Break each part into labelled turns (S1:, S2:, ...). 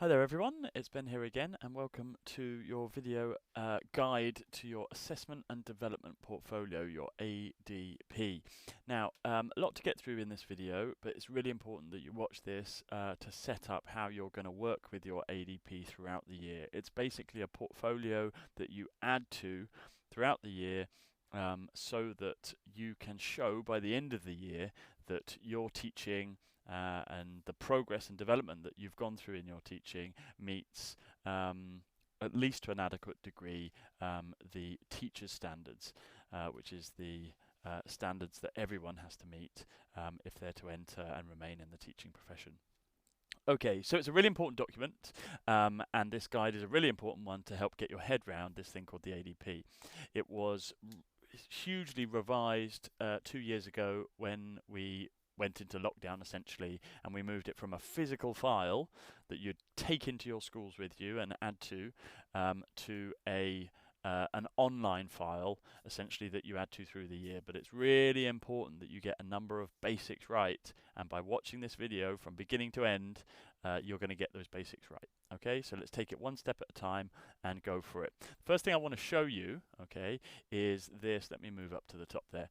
S1: Hi there everyone, it's Ben here again and welcome to your video guide to your Assessment and Development Portfolio, your ADP. Now, a lot to get through in this video, but it's really important that you watch this to set up how you're going to work with your ADP throughout the year. It's basically a portfolio that you add to throughout the year so that you can show by the end of the year that your teaching and the progress and development that you've gone through in your teaching meets at least to an adequate degree the teacher's standards, which is the standards that everyone has to meet if they're to enter and remain in the teaching profession. Okay, so it's a really important document, and this guide is a really important one to help get your head round this thing called the ADP. It was hugely revised 2 years ago when we went into lockdown essentially, and we moved it from a physical file that you'd take into your schools with you and add to an online file essentially that you add to through the year. But it's really important that you get a number of basics right, and by watching this video from beginning to end you're going to get those basics right. Okay, so let's take it one step at a time and go for it. First thing I want to show you, okay, is this. Let me move up to the top there.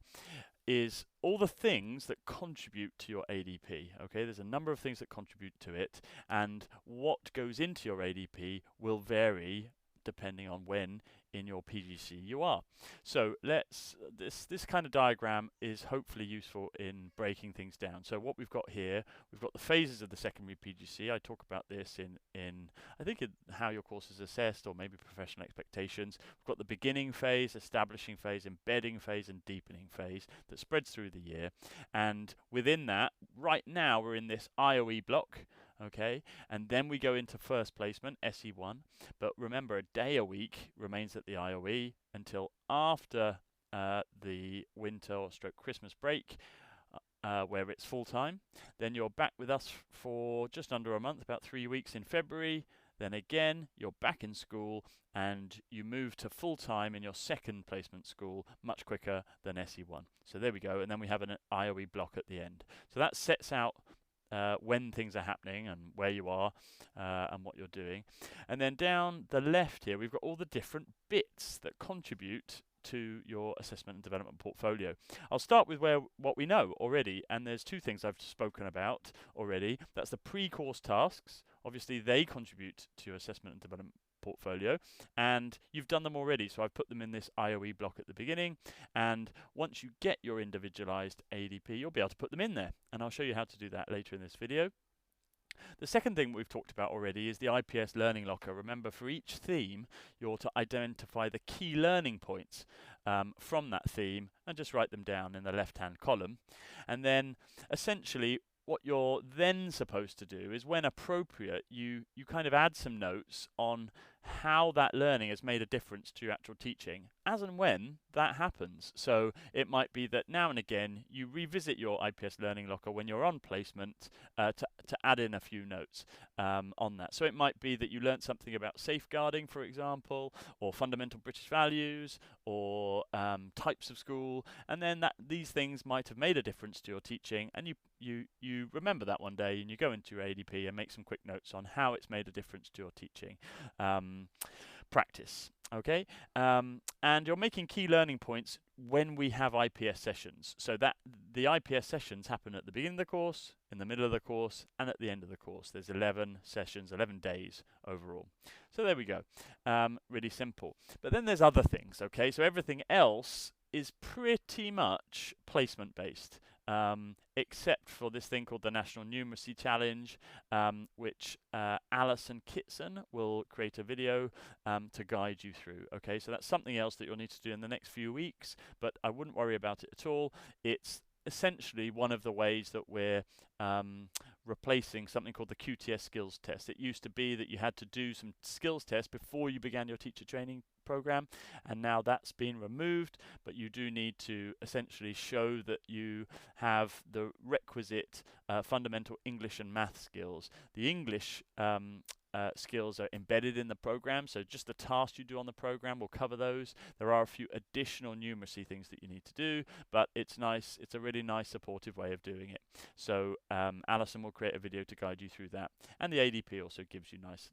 S1: Is all the things that contribute to your ADP. Okay, there's a number of things that contribute to it, and what goes into your ADP will vary depending on when in your PGC you are. So this kind of diagram is hopefully useful in breaking things down. So what we've got here, we've got the phases of the secondary PGC. I talk about this in I think in how your course is assessed, or maybe professional expectations. We've got the beginning phase, establishing phase, embedding phase, and deepening phase that spreads through the year. And within that, right now we're in this IOE block. Okay, and then we go into first placement, SE1. But remember, a day a week remains at the IOE until after the winter or stroke Christmas break, where it's full time. Then you're back with us for just under a month, about 3 weeks in February. Then again, you're back in school and you move to full time in your second placement school much quicker than SE1. So there we go. And then we have an IOE block at the end. So that sets out when things are happening and where you are and what you're doing. And then down the left here, we've got all the different bits that contribute to your assessment and development portfolio. I'll start with what we know already, and there's two things I've spoken about already. That's the pre-course tasks. Obviously, they contribute to your assessment and development portfolio, and you've done them already, so I've put them in this IOE block at the beginning, and once you get your individualized ADP you'll be able to put them in there, and I'll show you how to do that later in this video. The second thing we've talked about already is the IPS Learning Locker. Remember, for each theme you're to identify the key learning points from that theme and just write them down in the left hand column, and then essentially what you're then supposed to do is, when appropriate, you kind of add some notes on how that learning has made a difference to your actual teaching, as and when that happens. So it might be that now and again you revisit your IPS Learning Locker when you're on placement to add in a few notes on that. So it might be that you learnt something about safeguarding, for example, or fundamental British values, or types of school, and then these things might have made a difference to your teaching, and you remember that one day and you go into your ADP and make some quick notes on how it's made a difference to your teaching practice. Okay, and you're making key learning points when we have IPS sessions, so that the IPS sessions happen at the beginning of the course, in the middle of the course, and at the end of the course. There's 11 sessions, 11 days overall. So there we go, really simple. But then there's other things. Okay, so everything else is pretty much placement based, except for this thing called the National Numeracy Challenge, which Alison Kitson will create a video to guide you through. Okay, so that's something else that you'll need to do in the next few weeks, but I wouldn't worry about it at all. It's essentially one of the ways that we're replacing something called the QTS skills test. It used to be that you had to do some skills tests before you began your teacher training program, and now that's been removed, but you do need to essentially show that you have the requisite fundamental English and math skills. The English skills are embedded in the program, so just the tasks you do on the program will cover those. There are a few additional numeracy things that you need to do, but it's nice. It's a really nice supportive way of doing it. So Alison will create a video to guide you through that, and the ADP also gives you nice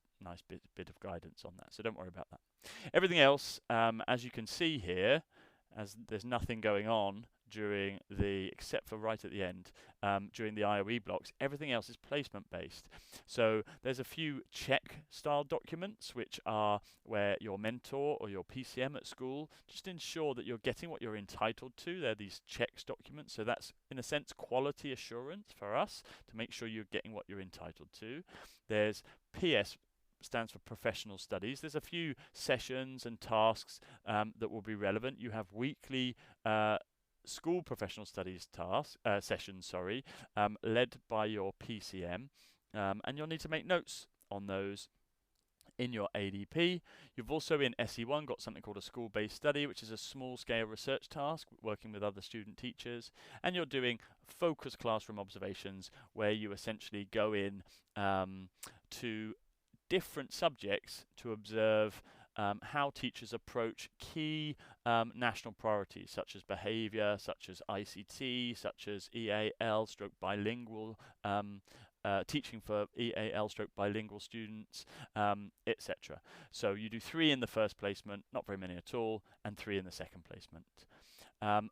S1: bit of guidance on that. So don't worry about that. Everything else, as you can see here, as there's nothing going on during the, except for right at the end, during the IOE blocks, everything else is placement based. So there's a few check style documents which are where your mentor or your PCM at school just ensure that you're getting what you're entitled to. They're these checks documents, so that's in a sense quality assurance for us to make sure you're getting what you're entitled to. There's PS, stands for professional studies. There's a few sessions and tasks that will be relevant. You have weekly school professional studies sessions, led by your PCM, and you'll need to make notes on those in your ADP. You've also in SE1 got something called a school-based study, which is a small-scale research task working with other student teachers, and you're doing focus classroom observations where you essentially go in to different subjects to observe how teachers approach key national priorities such as behaviour, such as ICT, such as EAL/bilingual teaching for EAL/bilingual students, etc. So you do 3 in the first placement, not very many at all, and 3 in the second placement.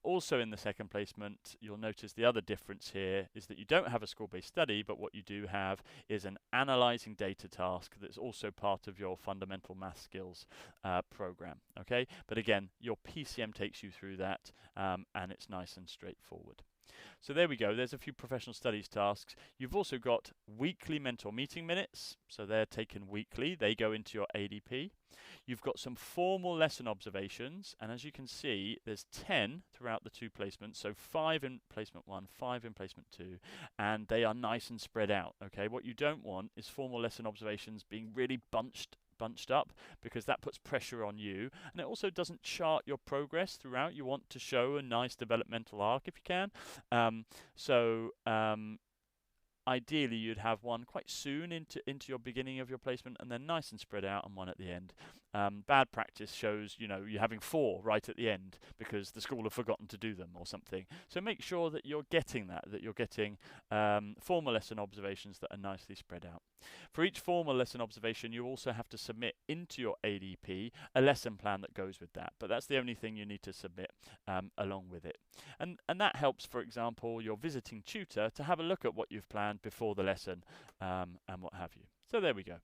S1: Also in the second placement, you'll notice the other difference here is that you don't have a school-based study, but what you do have is an analysing data task that's also part of your fundamental math skills program. Okay, but again, your PCM takes you through that, and it's nice and straightforward. So there we go, there's a few professional studies tasks. You've also got weekly mentor meeting minutes, so they're taken weekly, they go into your ADP. You've got some formal lesson observations, and as you can see, there's 10 throughout the 2 placements, so 5 in placement 1, 5 in placement 2, and they are nice and spread out. Okay, what you don't want is formal lesson observations being really bunched up, because that puts pressure on you, and it also doesn't chart your progress throughout. You want to show a nice developmental arc if you can. Ideally you'd have one quite soon into your beginning of your placement, and then nice and spread out, and one at the end. Bad practice shows, you know, you're having 4 right at the end because the school have forgotten to do them or something. So make sure that you're getting that you're getting formal lesson observations that are nicely spread out. For each formal lesson observation, you also have to submit into your ADP a lesson plan that goes with that, but that's the only thing you need to submit along with it. And that helps, for example, your visiting tutor to have a look at what you've planned before the lesson and what have you. So there we go.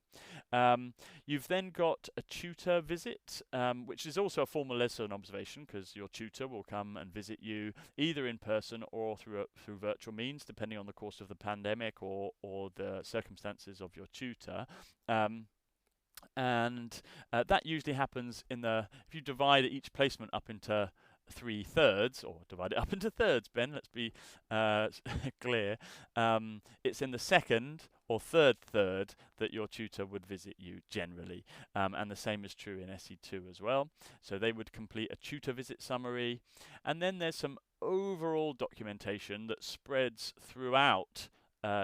S1: You've then got a tutor visit, which is also a formal lesson observation, because your tutor will come and visit you either in person or through virtual means, depending on the course of the pandemic or the circumstances of your tutor. That usually happens if you divide each placement up into 3 thirds, or divide it up into thirds, Ben, let's be clear. It's in the second or third third that your tutor would visit you generally, and the same is true in SE2 as well. So they would complete a tutor visit summary, and then there's some overall documentation that spreads throughout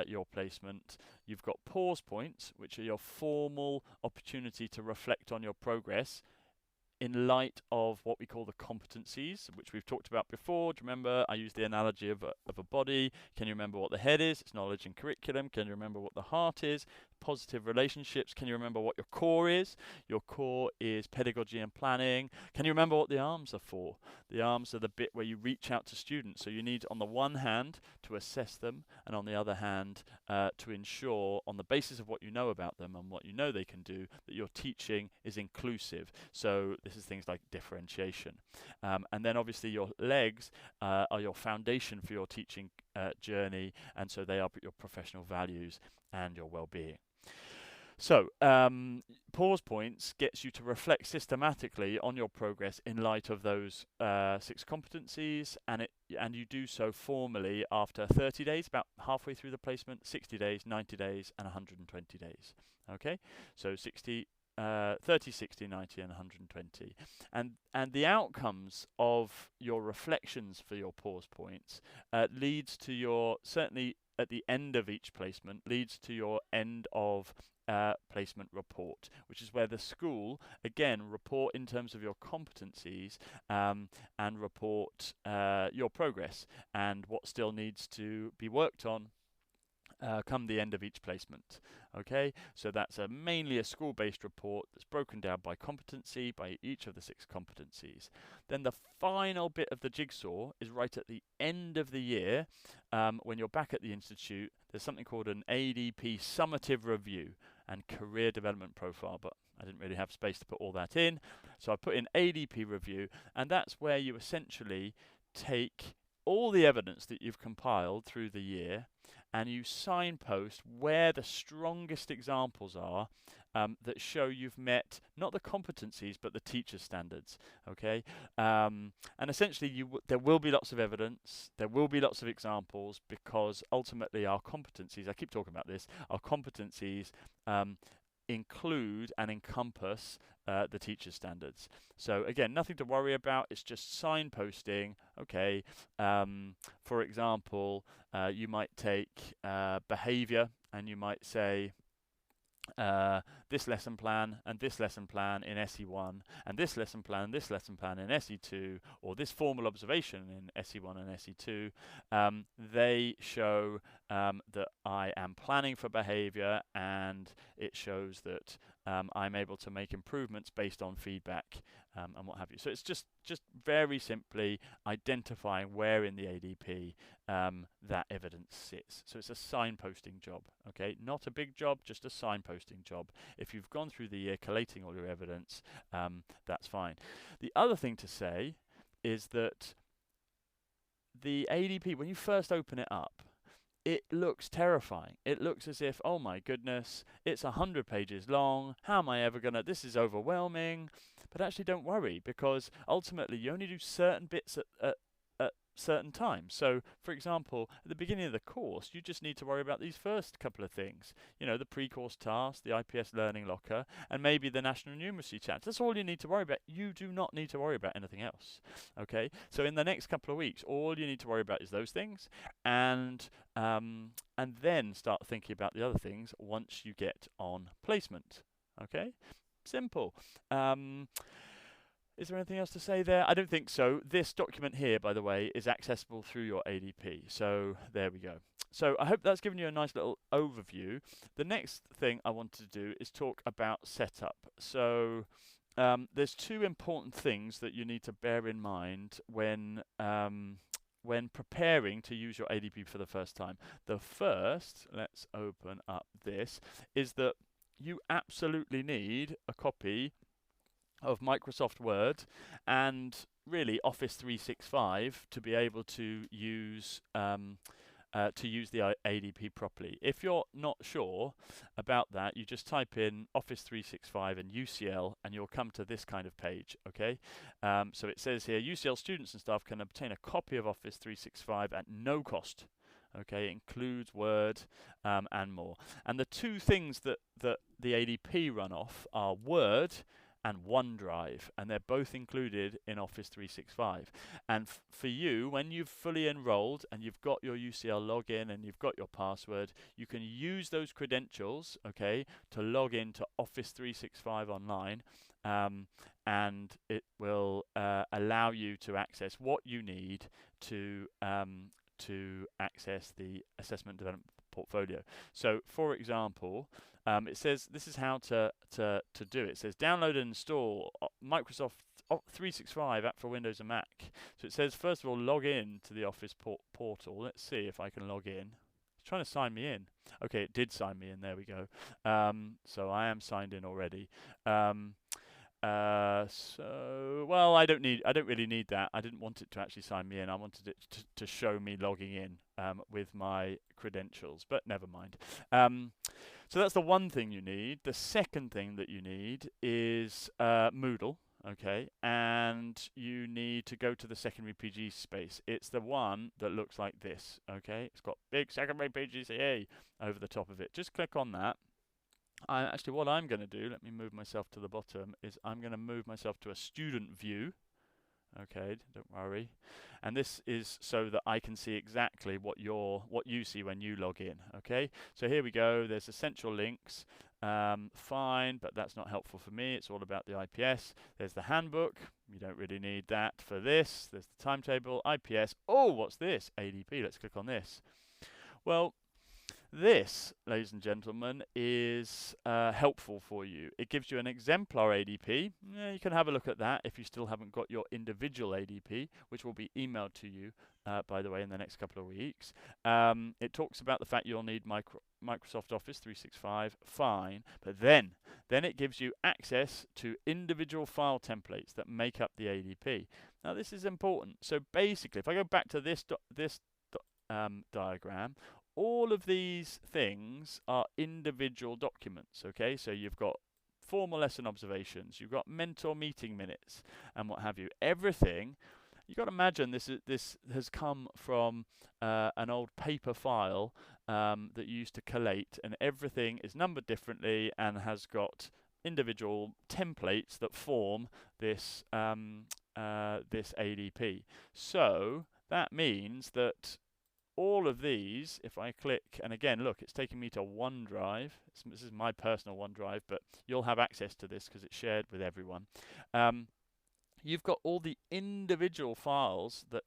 S1: your placement. You've got pause points, which are your formal opportunity to reflect on your progress in light of what we call the competencies, which we've talked about before. Do you remember I used the analogy of a body? Can you remember what the head is? It's knowledge and curriculum. Can you remember what the heart is? Positive relationships. Can you remember what your core is? Your core is pedagogy and planning. Can you remember what the arms are for? The arms are the bit where you reach out to students. So you need, on the one hand, to assess them, and on the other hand, to ensure, on the basis of what you know about them and what you know they can do, that your teaching is inclusive. So this is things like differentiation. And then obviously your legs are your foundation for your teaching journey, and so they are your professional values and your well-being. So, pause points gets you to reflect systematically on your progress in light of those 6 competencies, and you do so formally after 30 days, about halfway through the placement, 60 days, 90 days, and 120 days. Okay, so 30, 60, 90, and 120. And the outcomes of your reflections for your pause points leads to your, certainly at the end of each placement leads to your end of placement report, which is where the school again report in terms of your competencies and report your progress and what still needs to be worked on come the end of each placement. Okay, so that's mainly a school-based report that's broken down by competency, by each of the 6 competencies. Then the final bit of the jigsaw is right at the end of the year. When you're back at the institute, there's something called an ADP summative review and career development profile, but I didn't really have space to put all that in, so I put in ADP review, and that's where you essentially take all the evidence that you've compiled through the year and you signpost where the strongest examples are that show you've met not the competencies but the teacher standards. Okay, and essentially there will be lots of evidence, there will be lots of examples, because ultimately our competencies, I keep talking about this, our competencies include and encompass the teacher standards. So again, nothing to worry about, it's just signposting. Okay, for example, you might take behavior and you might say this lesson plan and this lesson plan in SE1 and this lesson plan and this lesson plan in SE2, or this formal observation in SE1 and SE2, they show that I am planning for behavior, and it shows that I'm able to make improvements based on feedback and what have you. So it's just very simply identifying where in the ADP that evidence sits. So it's a signposting job, okay? Not a big job, just a signposting job. If you've gone through the year collating all your evidence, that's fine. The other thing to say is that the ADP, when you first open it up, it looks terrifying. It looks as if, oh my goodness, it's 100 pages long. How am I ever gonna, this is overwhelming. But actually don't worry, because ultimately you only do certain bits at certain times. So for example, at the beginning of the course, you just need to worry about these first couple of things. You know, the pre-course task, the IPS learning locker, and maybe the national numeracy chapter. That's all you need to worry about. You do not need to worry about anything else. Okay, so in the next couple of weeks, all you need to worry about is those things, and then start thinking about the other things once you get on placement. Okay, simple. Is there anything else to say there? I don't think so. This document here, by the way, is accessible through your ADP. So there we go. So I hope that's given you a nice little overview. The next thing I want to do is talk about setup. So there's 2 important things that you need to bear in mind when preparing to use your ADP for the first time. The first, let's open up this, is that you absolutely need a copy of Microsoft Word and really Office 365 to be able to use the ADP properly. If you're not sure about that, you just type in Office 365 and UCL and you'll come to this kind of page. Okay, so it says here UCL students and staff can obtain a copy of Office 365 at no cost. Okay, it includes Word and more. And the 2 things that the ADP run off are Word and OneDrive, and they're both included in Office 365. And for you, when you've fully enrolled and you've got your UCL login and you've got your password, you can use those credentials, okay, to log into Office 365 online, and it will allow you to access what you need to access the assessment development portfolio. So, for example, it says this is how to do it. It says download and install Microsoft 365 app for Windows and Mac. So it says first of all log in to the Office portal. Let's see if I can log in. It's trying to sign me in. Okay, it did sign me in. There we go. So I am signed in already. So well, I don't really need that. I didn't want it to actually sign me in. I wanted it to show me logging in with my credentials, but never mind. So that's the one thing you need. The second thing that you need is Moodle, okay, and you need to go to the secondary PG space. It's the one that looks like this, okay. It's got big secondary PGCE over the top of it. Just click on that. Actually, what I'm going to do, let me move myself to the bottom, is I'm going to move myself to a student view. Okay, don't worry. And this is so that I can see exactly what you see when you log in. Okay, so here we go. There's essential links. Fine, but that's not helpful for me. It's all about the IPS. There's the handbook. You don't really need that for this. There's the timetable, IPS. Oh, what's this? ADP. Let's click on this. Well, this, ladies and gentlemen, is helpful for you. It gives you an exemplar ADP. Yeah, you can have a look at that if you still haven't got your individual ADP, which will be emailed to you, by the way, in the next couple of weeks. It talks about the fact you'll need Microsoft Office 365, fine, but then it gives you access to individual file templates that make up the ADP. Now, this is important. So basically, if I go back to this diagram, all of these things are individual documents, okay? So you've got formal lesson observations, you've got mentor meeting minutes, and what have you. Everything, you've got to imagine this has come from an old paper file that you used to collate, and everything is numbered differently and has got individual templates that form this this ADP. So that means that all of these, if I click, and again, look, it's taking me to OneDrive. This is my personal OneDrive, but you'll have access to this because it's shared with everyone. You've got all the individual files that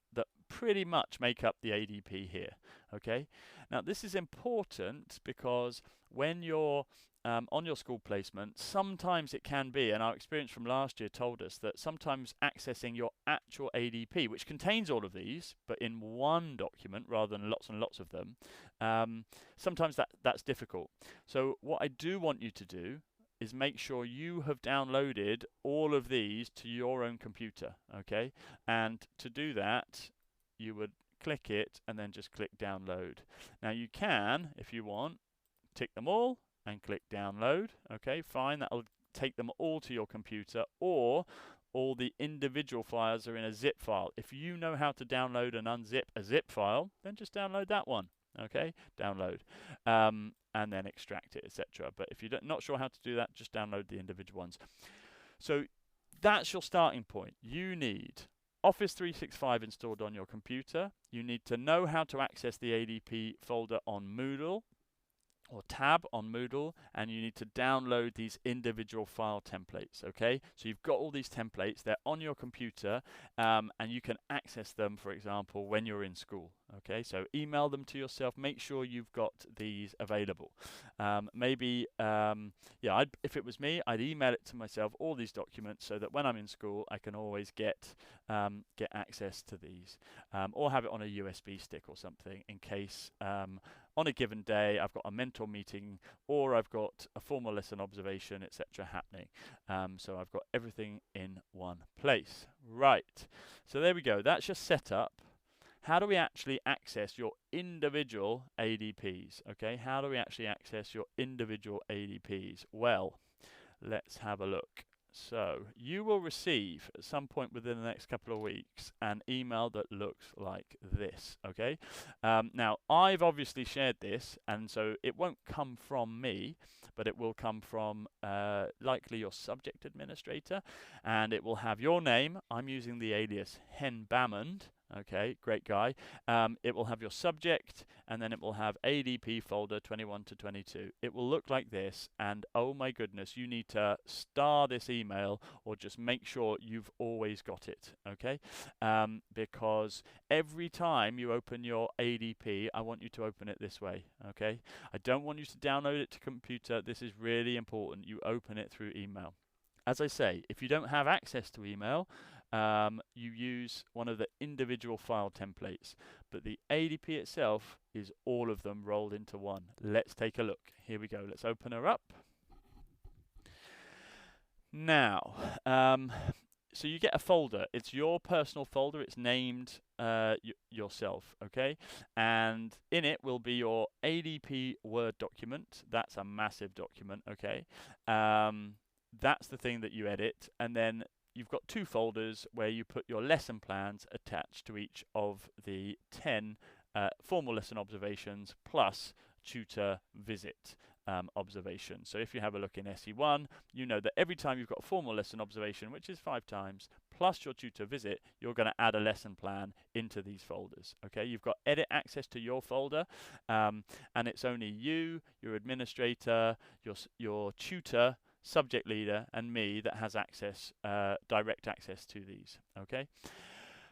S1: pretty much make up the ADP here, okay? Now, this is important because when you're on your school placement, sometimes it can be, and our experience from last year told us that sometimes accessing your actual ADP, which contains all of these, but in one document rather than lots and lots of them, sometimes that's difficult. So what I do want you to do is make sure you have downloaded all of these to your own computer, okay? And to do that, you would click it and then just click download. Now you can, if you want, tick them all and click download, okay, fine, that'll take them all to your computer, or all the individual files are in a zip file. If you know how to download and unzip a zip file, then just download that one, okay, download, and then extract it, etc. But if you're not sure how to do that, just download the individual ones. So that's your starting point. You need Office 365 installed on your computer. You need to know how to access the ADP folder on Moodle, or tab on Moodle, and you need to download these individual file templates, okay? So you've got all these templates, they're on your computer, and you can access them, for example, when you're in school, okay? So email them to yourself, make sure you've got these available. Maybe, yeah, if it was me, I'd email it to myself, all these documents, so that when I'm in school, I can always get access to these, or have it on a USB stick or something in case on a given day I've got a mentor meeting or I've got a formal lesson observation, etc. happening. So I've got everything in one place. Right, so there we go, that's your setup. How do we actually access your individual ADPs? Okay, how do we actually access your individual ADPs? Well, let's have a look. So you will receive at some point within the next couple of weeks an email that looks like this, okay? Now, I've obviously shared this, and so it won't come from me, but it will come from likely your subject administrator, and it will have your name. I'm using the alias Hen Bammond. Okay, great guy. It will have your subject, and then it will have ADP folder 21 to 22. It will look like this, and oh my goodness, you need to star this email or just make sure you've always got it, okay? Because every time you open your ADP, I want you to open it this way, okay? I don't want you to download it to computer. This is really important. You open it through email. As I say, if you don't have access to email, you use one of the individual file templates, but the ADP itself is all of them rolled into one. Let's take a look. Here we go. Let's open her up. Now, so you get a folder. It's your personal folder. It's named yourself, okay? And in it will be your ADP Word document. That's a massive document, okay? That's the thing that you edit, and then you've got two folders where you put your lesson plans attached to each of the 10 formal lesson observations plus tutor visit observation. So if you have a look in SE1, you know that every time you've got a formal lesson observation, which is 5 times, plus your tutor visit, you're going to add a lesson plan into these folders. Okay, you've got edit access to your folder, and it's only you, your administrator, your tutor, subject leader, and me that has access, direct access to these. Okay.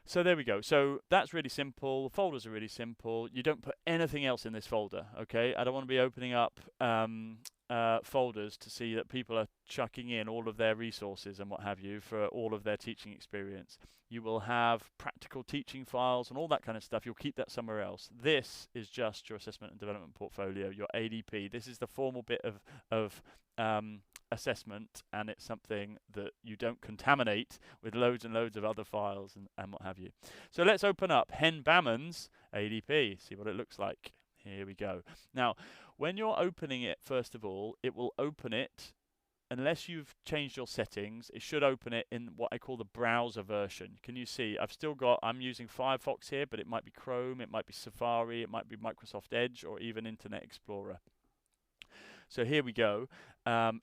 S1: So there we go. So that's really simple. Folders are really simple. You don't put anything else in this folder, okay? I don't want to be opening up folders to see that people are chucking in all of their resources and what have you for all of their teaching experience. You will have practical teaching files and all that kind of stuff. You'll keep that somewhere else. This is just your assessment and development portfolio, your ADP. This is the formal bit of assessment, and it's something that you don't contaminate with loads and loads of other files and what have you. So let's open up Hen Bamman's ADP, see what it looks like. Here we go. Now, when you're opening it, first of all, it will open it, unless you've changed your settings, it should open it in what I call the browser version. Can you see? I'm using Firefox here, but it might be Chrome, it might be Safari, it might be Microsoft Edge, or even Internet Explorer. So here we go.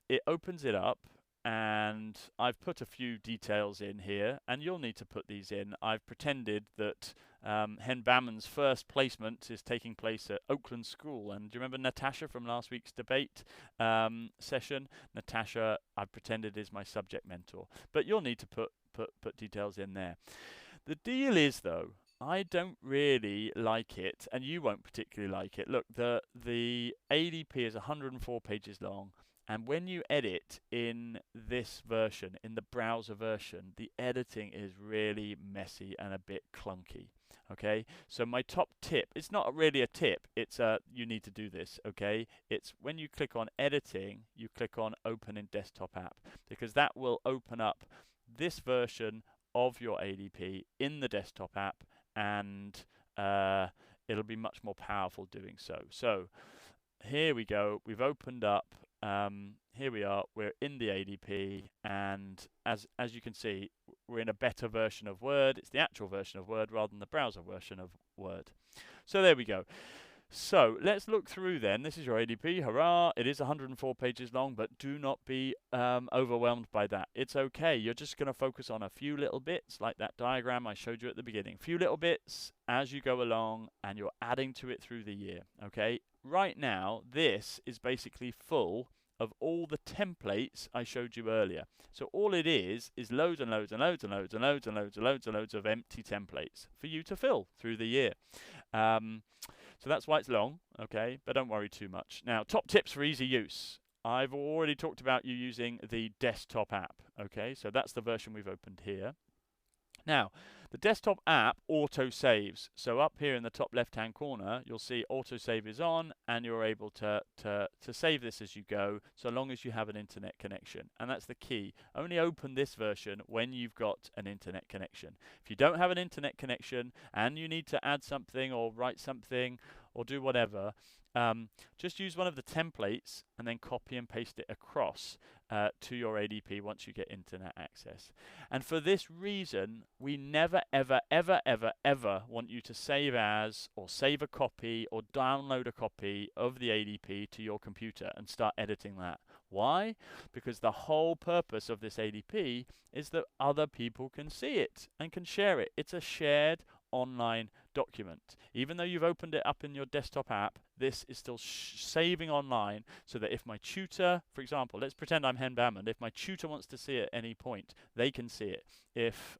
S1: It opens it up, and I've put a few details in here, and you'll need to put these in. I've pretended that Hen Bamman's first placement is taking place at Oakland School. And do you remember Natasha from last week's debate session? Natasha, I've pretended, is my subject mentor. But you'll need to put details in there. The deal is, though, I don't really like it, and you won't particularly like it. Look, the ADP is 104 pages long, and when you edit in this version, in the browser version, the editing is really messy and a bit clunky. Okay, so my top tip, it's not really a tip, it's you need to do this, okay? It's when you click on editing, you click on open in desktop app, because that will open up this version of your ADP in the desktop app, and it'll be much more powerful doing so. So here we go, we've opened up, here we are, we're in the ADP, and as you can see, we're in a better version of Word. It's the actual version of Word rather than the browser version of Word. So there we go. So let's look through then. This is your ADP, hurrah. It is 104 pages long, but do not be overwhelmed by that. It's okay. You're just going to focus on a few little bits, like that diagram I showed you at the beginning. Few little bits as you go along, and you're adding to it through the year, okay? Right now, this is basically full of all the templates I showed you earlier. So all it is loads and loads and loads and loads and loads and loads and loads and loads of empty templates for you to fill through the year. So that's why it's long, okay, but don't worry too much. Now, top tips for easy use. I've already talked about you using the desktop app, okay, so that's the version we've opened here. Now, the desktop app auto-saves. So up here in the top left-hand corner, you'll see auto-save is on, and you're able to save this as you go, so long as you have an internet connection. And that's the key. Only open this version when you've got an internet connection. If you don't have an internet connection, and you need to add something or write something or do whatever, just use one of the templates and then copy and paste it across to your ADP once you get internet access. And for this reason, we never, ever, ever, ever, ever want you to save as, or save a copy, or download a copy of the ADP to your computer and start editing that. Why? Because the whole purpose of this ADP is that other people can see it and can share it. It's a shared online document. Even though you've opened it up in your desktop app, this is still saving online, so that if my tutor, for example, let's pretend I'm Hen Bamman, if my tutor wants to see it at any point, they can see it. If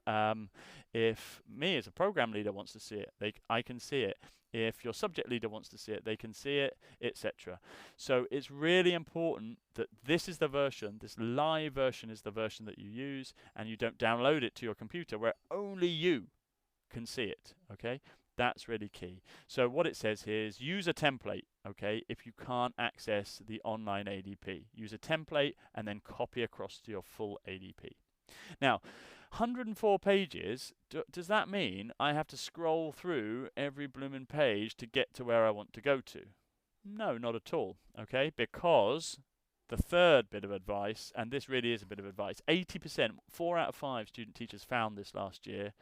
S1: me as a program leader wants to see it, I can see it. If your subject leader wants to see it, they can see it, etc. So it's really important that this is the version, this live version is the version that you use, and you don't download it to your computer where only you can see it, okay? That's really key. So what it says here is use a template, okay, if you can't access the online ADP. Use a template and then copy across to your full ADP. Now, 104 pages, does that mean I have to scroll through every blooming page to get to where I want to go to? No, not at all, okay, because the third bit of advice, and this really is a bit of advice, 80%, 4 out of 5 student teachers found this last year.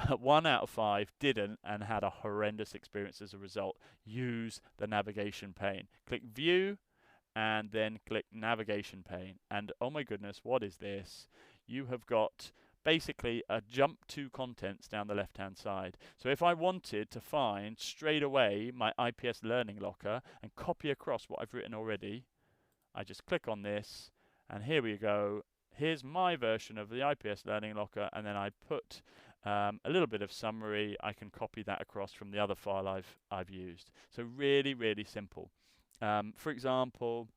S1: 1 out of 5 didn't and had a horrendous experience as a result. Use the navigation pane. Click View and then click navigation pane. And oh my goodness, what is this? You have got basically a jump to contents down the left hand side. So if I wanted to find straight away my IPS Learning Locker and copy across what I've written already, I just click on this, and here we go. Here's my version of the IPS Learning Locker, and then I put a little bit of summary. I can copy that across from the other file I've used. So really, really simple. For example,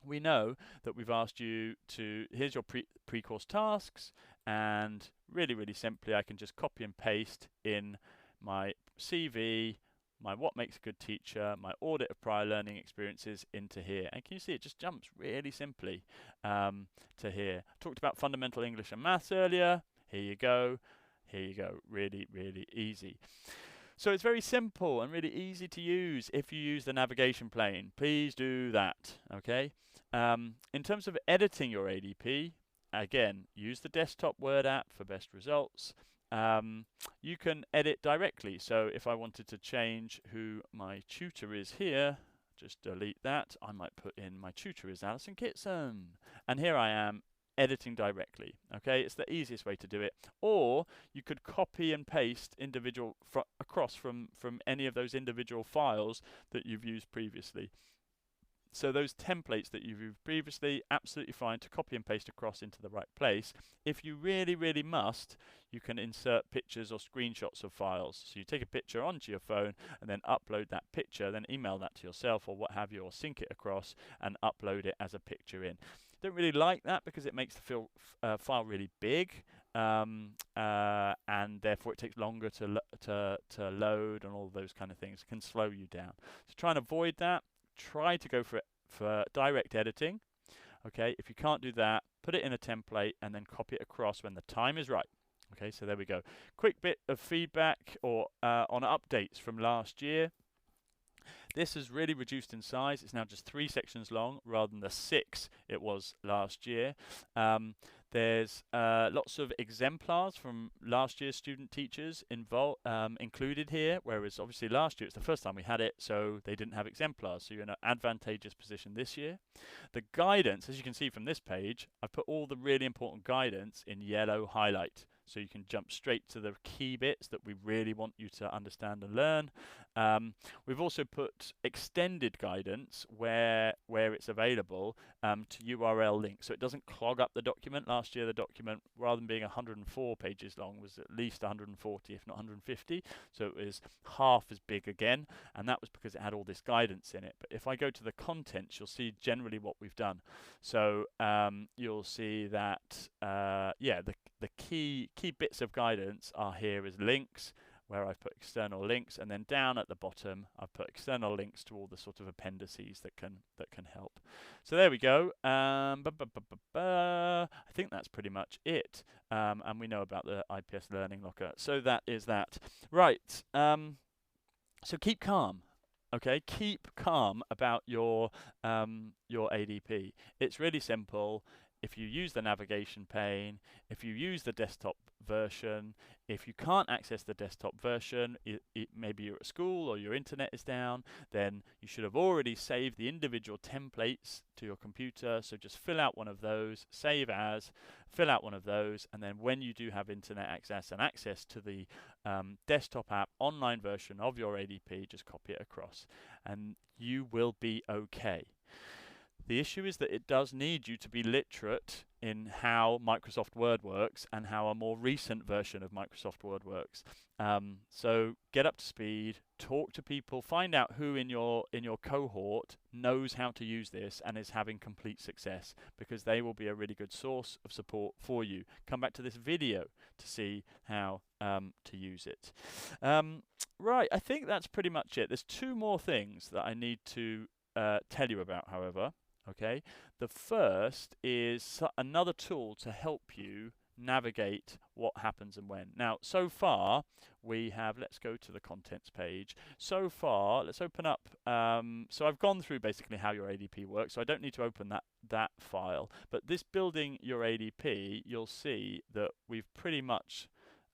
S1: we know that we've asked you to, here's your pre-course tasks, and really, really simply, I can just copy and paste in my CV, my what makes a good teacher, my audit of prior learning experiences into here. And can you see it just jumps really simply to here. I talked about fundamental English and maths earlier. Here you go. Here you go. Really, really easy. So it's very simple and really easy to use if you use the navigation pane. Please do that, okay? In terms of editing your ADP, again, use the desktop Word app for best results. You can edit directly. So if I wanted to change who my tutor is here, just delete that. I might put in my tutor is Alison Kitson. And here I am editing directly. Okay, it's the easiest way to do it. Or you could copy and paste individual across from any of those individual files that you've used previously. So those templates that you've used previously, absolutely fine to copy and paste across into the right place. If you really, really must, you can insert pictures or screenshots of files. So you take a picture onto your phone and then upload that picture, then email that to yourself or what have you, or sync it across and upload it as a picture in. Don't really like that because it makes the file really big, and therefore it takes longer to load and all those kind of things. It can slow you down. So try and avoid that. Try to go for direct editing. Okay, if you can't do that, put it in a template and then copy it across when the time is right. Okay, so there we go. Quick bit of feedback or on updates from last year. This has really reduced in size. It's now just 3 sections long rather than the 6 it was last year. There's lots of exemplars from last year's student teachers included here, whereas obviously last year it's the first time we had it, so they didn't have exemplars. So you're in an advantageous position this year. The guidance, as you can see from this page, I've put all the really important guidance in yellow highlight. So you can jump straight to the key bits that we really want you to understand and learn. We've also put extended guidance where it's available to URL links, so it doesn't clog up the document. Last year the document, rather than being 104 pages long, was at least 140, if not 150, so it was half as big again, and that was because it had all this guidance in it. But if I go to the contents, you'll see generally what we've done. So you'll see that the key bits of guidance are here as links, where I've put external links, and then down at the bottom I've put external links to all the sort of appendices that can help. So there we go. I think that's pretty much it, and we know about the IPS Learning Locker. So that is that. Right. So keep calm. Okay, keep calm about your ADP. It's really simple. If you use the navigation pane, if you use the desktop version, if you can't access the desktop version, maybe you're at school or your internet is down, then you should have already saved the individual templates to your computer. So just fill out one of those, save as, fill out one of those, and then when you do have internet access and access to the desktop app online version of your ADP, just copy it across and you will be okay. The issue is that it does need you to be literate in how Microsoft Word works and how a more recent version of Microsoft Word works. So get up to speed, talk to people, find out who in your cohort knows how to use this and is having complete success, because they will be a really good source of support for you. Come back to this video to see how to use it. Right, I think that's pretty much it. There's 2 more things that I need to tell you about, however. Okay, the first is another tool to help you navigate what happens and when. Now, so far we have, let's go to the contents page. So far, let's open up, so I've gone through basically how your ADP works, so I don't need to open that file. But this building your ADP, you'll see that we've pretty much,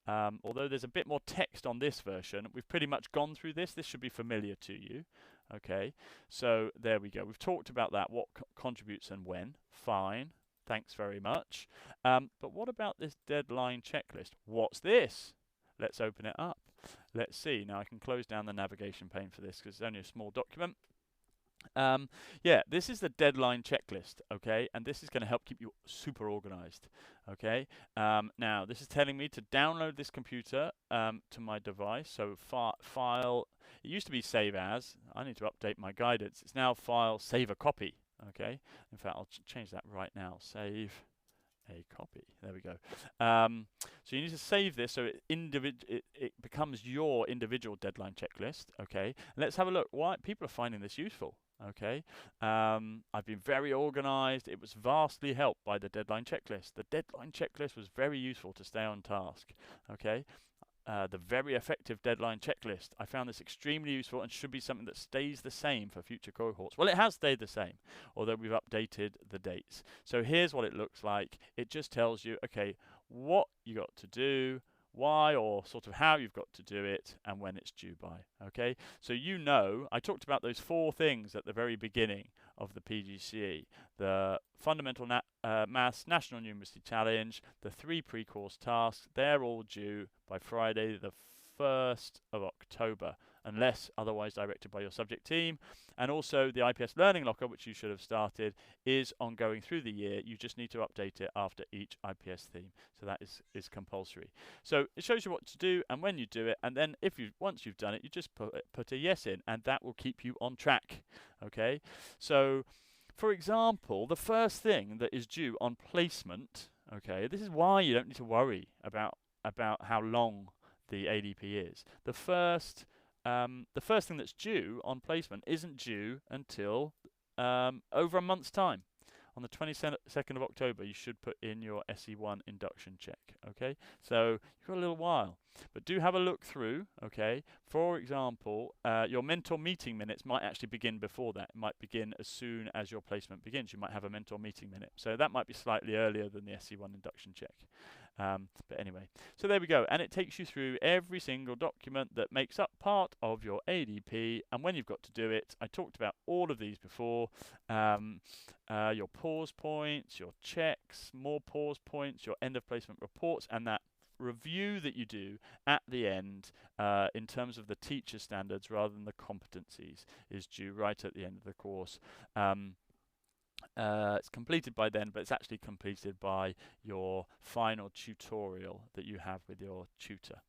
S1: although there's a bit more text on this version, we've pretty much gone through this. This should be familiar to you. Okay, so there we go. We've talked about that, what contributes and when. Fine, thanks very much. But what about this deadline checklist? What's this? Let's open it up. Let's see. Now I can close down the navigation pane for this because it's only a small document. Yeah, this is the deadline checklist, okay, and this is going to help keep you super organized, okay. Now this is telling me to download this computer to my device. So file, it used to be save as. I need to update my guidance. It's now file, save a copy, okay. In fact, I'll change that right now. Save a copy. There we go. So you need to save this so it becomes your individual deadline checklist. Okay. Let's have a look. Why people are finding this useful. Okay. I've been very organized. It was vastly helped by the deadline checklist. The deadline checklist was very useful to stay on task. Okay. The very effective deadline checklist. I found this extremely useful and should be something that stays the same for future cohorts. Well, it has stayed the same, although we've updated the dates. So here's what it looks like. It just tells you, okay, what you got to do, why, or sort of how you've got to do it, and when it's due by. Okay, so you know, I talked about those 4 things at the very beginning of the PGCE: the Fundamental Maths National Numeracy Challenge, the 3 pre-course tasks. They're all due by Friday the 1st of October, unless otherwise directed by your subject team. And also the IPS Learning Locker, which you should have started, is ongoing through the year. You just need to update it after each IPS theme. So that is compulsory. So it shows you what to do and when you do it, and then once you've done it, you just put a yes in, and that will keep you on track. Okay, so for example, the first thing that is due on placement, okay, this is why you don't need to worry about how long the ADP is. The first thing that's due on placement isn't due until over a month's time. On the 22nd of October, you should put in your SE1 induction check, okay? So you've got a little while, but do have a look through, okay? For example, your mentor meeting minutes might actually begin before that. It might begin as soon as your placement begins. You might have a mentor meeting minute. So that might be slightly earlier than the SE1 induction check. But anyway, so there we go. And it takes you through every single document that makes up part of your ADP and when you've got to do it. I talked about all of these before. Your pause points, your checks, more pause points, your end of placement reports, and that review that you do at the end in terms of the teacher standards rather than the competencies is due right at the end of the course. It's completed by then, but it's actually completed by your final tutorial that you have with your tutor.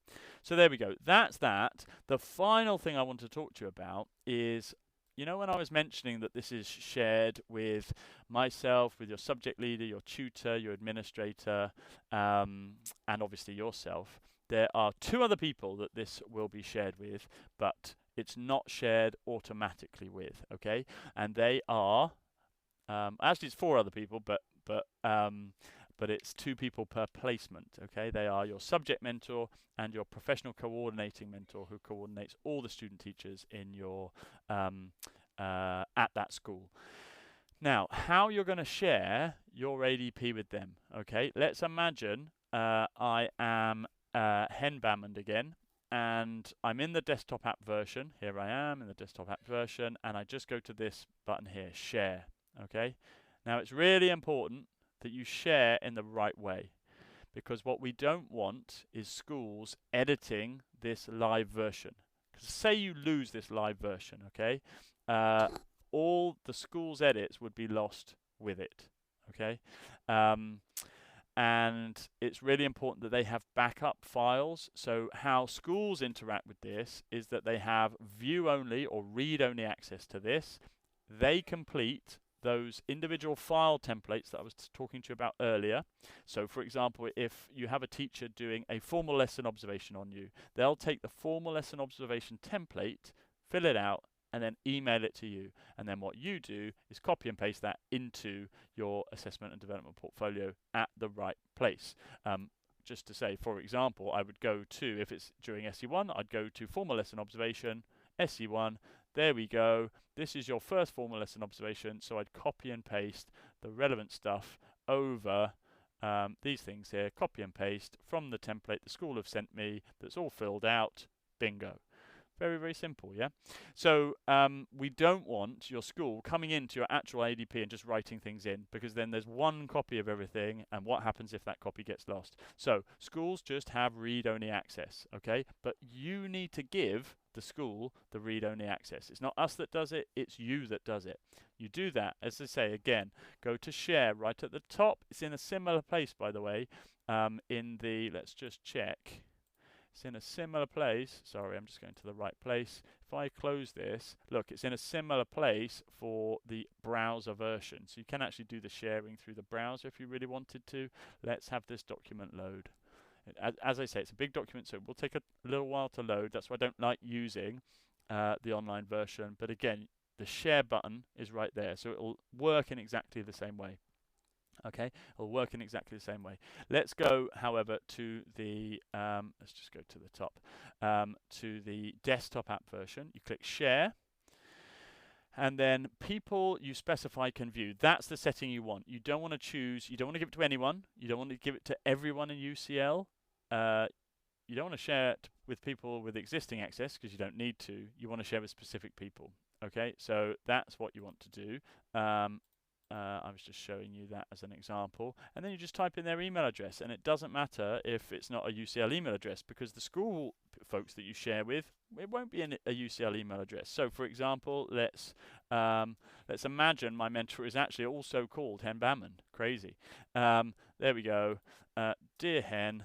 S1: So there we go. That's that. The final thing I want to talk to you about is, you know, when I was mentioning that this is shared with myself, with your subject leader, your tutor, your administrator, and obviously yourself, there are 2 other people that this will be shared with, but it's not shared automatically with, okay? And they are, actually it's 4 other people, but it's 2 people per placement, okay? They are your subject mentor and your professional coordinating mentor, who coordinates all the student teachers in your at that school. Now, how you're going to share your ADP with them, okay? Let's imagine I am Hen Bamond again, and I'm in the desktop app version. Here I am in the desktop app version, and I just go to this button here, share, okay? Now, it's really important that you share in the right way, because what we don't want is schools editing this live version. Because say you lose this live version, okay? All the school's edits would be lost with it, okay? And it's really important that they have backup files. So how schools interact with this is that they have view-only or read-only access to this. They complete those individual file templates that I was talking to you about earlier. So for example, if you have a teacher doing a formal lesson observation on you, they'll take the formal lesson observation template, fill it out, and then email it to you. And then what you do is copy and paste that into your assessment and development portfolio at the right place. Just to say, for example, I would go to, if it's during SE1, I'd go to formal lesson observation, SE1, there we go. This is your first formal lesson observation, so I'd copy and paste the relevant stuff over these things here, copy and paste from the template the school have sent me that's all filled out, bingo. Very, very simple, yeah? So we don't want your school coming into your actual ADP and just writing things in, because then there's one copy of everything, and what happens if that copy gets lost? So schools just have read-only access, okay? But you need to give the school the read-only access. It's not us that does it, it's you that does it. You do that, as I say, again, go to share right at the top. It's in a similar place, by the way, let's just check. It's in a similar place. Sorry, I'm just going to the right place. If I close this, look, it's in a similar place for the browser version. So you can actually do the sharing through the browser if you really wanted to. Let's have this document load. As I say, it's a big document, so it will take a little while to load. That's why I don't like using the online version. But again, the share button is right there, so it will work in exactly the same way. Okay, it'll work in exactly the same way. Let's go, however, to the, let's just go to the top, to the desktop app version. You click share, and then people you specify can view. That's the setting you want. You don't want to choose, you don't want to give it to anyone. You don't want to give it to everyone in UCL. You don't want to share it with people with existing access, because you don't need to. You want to share with specific people. Okay, so that's what you want to do. I was just showing you that as an example, and then you just type in their email address, and it doesn't matter if it's not a UCL email address, because the school folks that you share with, it won't be a UCL email address. So for example, let's imagine my mentor is actually also called Hen Banman. Crazy. There we go. Dear Hen,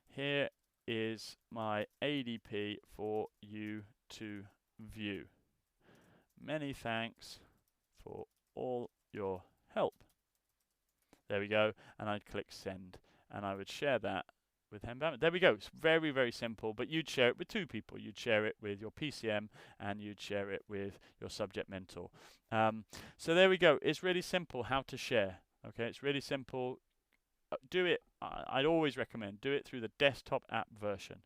S1: here is my ADP for you to view. Many thanks for all your help. There we go, and I'd click send, and I would share that with Hen Banman. There we go. It's very, very simple, but you'd share it with two people. You'd share it with your PCM, and you'd share it with your subject mentor. So there we go. It's really simple how to share. Okay, it's really simple. Do it. I'd always recommend do it through the desktop app version.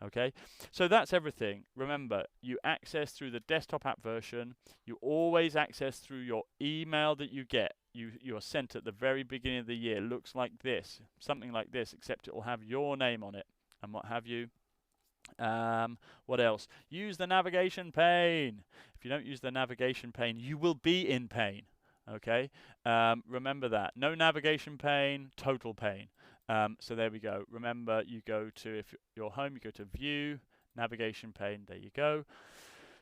S1: Okay, so that's everything. Remember, you access through the desktop app version. You always access through your email that you get. You are sent at the very beginning of the year. Looks like this, something like this, except it will have your name on it and what have you. What else? Use the navigation pane. If you don't use the navigation pane, you will be in pain. Okay, remember that. No navigation pane, total pain. So there we go. Remember, you go to, if you're home, you go to view, navigation pane, there you go.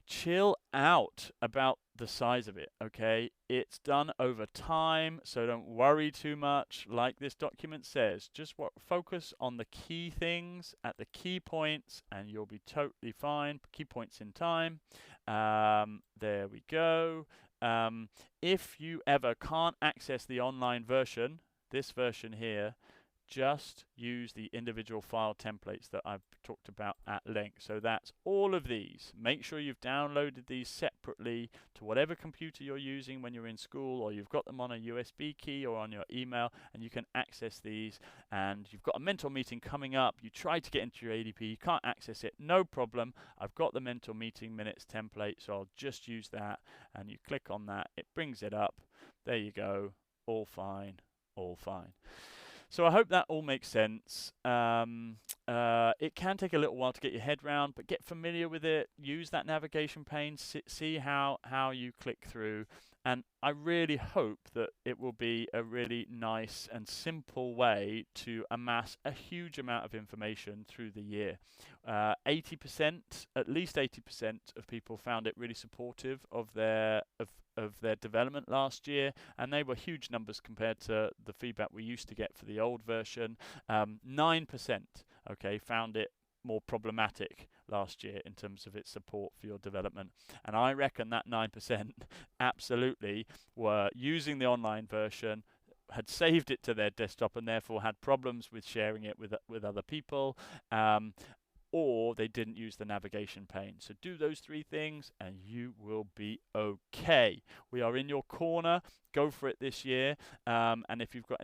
S1: Chill out about the size of it, okay? It's done over time, so don't worry too much. Like this document says, just focus on the key things at the key points, and you'll be totally fine. Key points in time. There we go. If you ever can't access the online version, this version here, just use the individual file templates that I've talked about at length. So that's all of these. Make sure you've downloaded these separately to whatever computer you're using when you're in school, or you've got them on a USB key or on your email, and you can access these. And you've got a mentor meeting coming up. You try to get into your ADP, you can't access it, no problem. I've got the mentor meeting minutes template, so I'll just use that, and you click on that, it brings it up. There you go, all fine, all fine. So I hope that all makes sense. It can take a little while to get your head round, but get familiar with it. Use that navigation pane. See how you click through. And I really hope that it will be a really nice and simple way to amass a huge amount of information through the year. 80%, at least 80% of people found it really supportive of their development last year, and they were huge numbers compared to the feedback we used to get for the old version. 9%, okay, found it more problematic last year in terms of its support for your development, and I reckon that 9% absolutely were using the online version, had saved it to their desktop, and therefore had problems with sharing it with other people, or they didn't use the navigation pane. So do those three things and you will be okay. We are in your corner. Go for it this year. And if you've got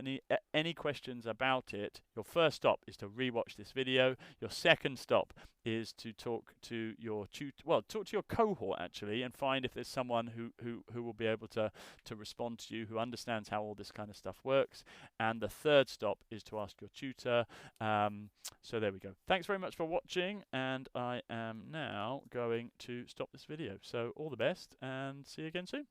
S1: any questions about it, your first stop is to rewatch this video. Your second stop is to talk to your talk to your cohort actually, and find if there's someone who will be able to respond to you, who understands how all this kind of stuff works. And the third stop is to ask your tutor. So there we go. Thanks very much for watching. watching, and I am now going to stop this video. So all the best, and see you again soon.